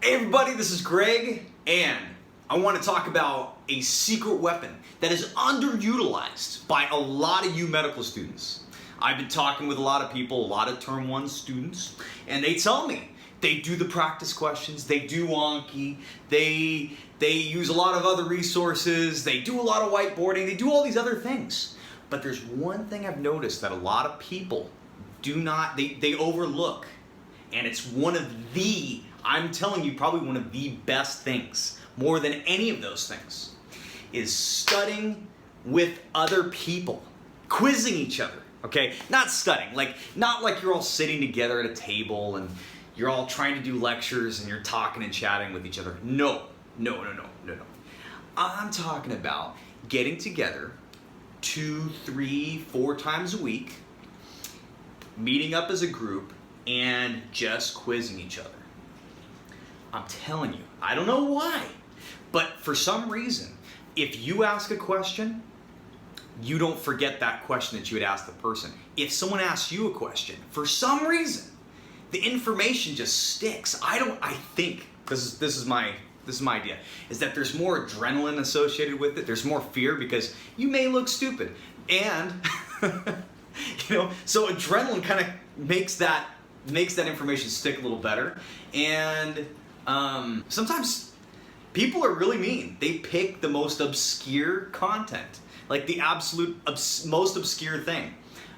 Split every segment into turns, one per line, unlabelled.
Hey everybody, this is Greg, and I want to talk about a secret weapon that is underutilized by a lot of you medical students. I've been talking with a lot of people, a lot of Term 1 students, and they tell me they do the practice questions, they do Anki, they use a lot of other resources, they do a lot of whiteboarding, they do all these other things. But there's one thing I've noticed that a lot of people do not, they overlook, and it's one of the, I'm telling you, probably one of the best things, more than any of those things, is studying with other people, quizzing each other, okay? Not studying, not like you're all sitting together at a table and you're all trying to do lectures and you're talking and chatting with each other. No. I'm talking about getting together 2, 3, 4 times a week, meeting up as a group, and just quizzing each other. I'm telling you, I don't know why, but for some reason, if you ask a question, you don't forget that question that you had asked the person. If someone asks you a question, for some reason, the information just sticks. I think this is my idea, is that there's more adrenaline associated with it. There's more fear because you may look stupid, and so adrenaline kind of makes that information stick a little better. And sometimes people are really mean. They pick the most obscure content, like the absolute most obscure thing.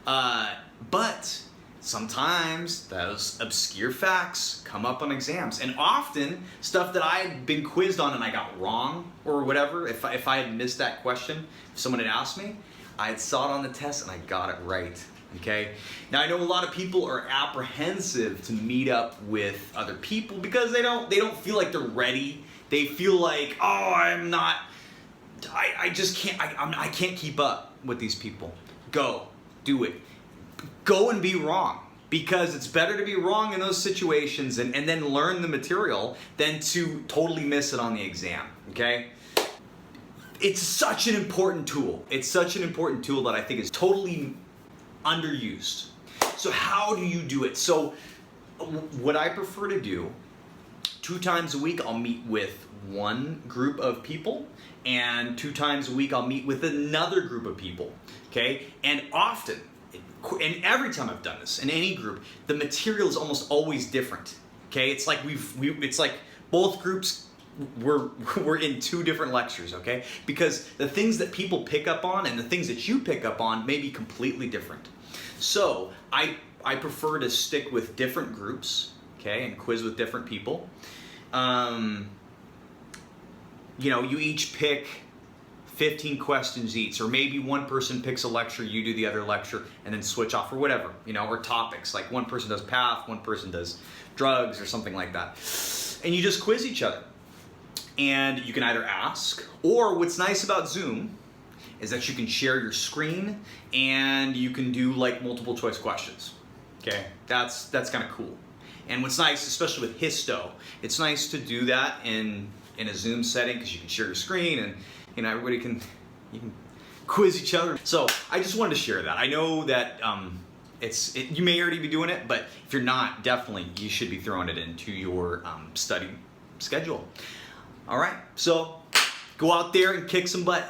But sometimes those obscure facts come up on exams, and often stuff that I had been quizzed on and I got wrong or whatever, if I had missed that question, if someone had asked me, I had saw it on the test and I got it right. Okay. Now I know a lot of people are apprehensive to meet up with other people because they don't feel like they're ready. They feel like, oh, I just can't. I can't keep up with these people. Go, do it. Go and be wrong, because it's better to be wrong in those situations and then learn the material than to totally miss it on the exam. Okay. It's such an important tool. It's such an important tool that I think is totally underused. So how do you do it? So what I prefer to do, 2 times a week I'll meet with one group of people, and 2 times a week I'll meet with another group of people, okay? And often, and every time I've done this in any group, the material is almost always different, okay? It's like it's like both groups we're in 2 different lectures, okay? Because the things that people pick up on and the things that you pick up on may be completely different. So I prefer to stick with different groups, okay, and quiz with different people. You each pick 15 questions each, or maybe one person picks a lecture, you do the other lecture, and then switch off, or whatever, or topics, like one person does PATH, one person does drugs, or something like that. And you just quiz each other. And you can either ask, or what's nice about Zoom is that you can share your screen and you can do like multiple choice questions. Okay, that's kind of cool. And what's nice, especially with Histo, it's nice to do that in a Zoom setting because you can share your screen and everybody you can quiz each other. So I just wanted to share that. I know that you may already be doing it, but if you're not, definitely you should be throwing it into your study schedule. All right, so go out there and kick some butt.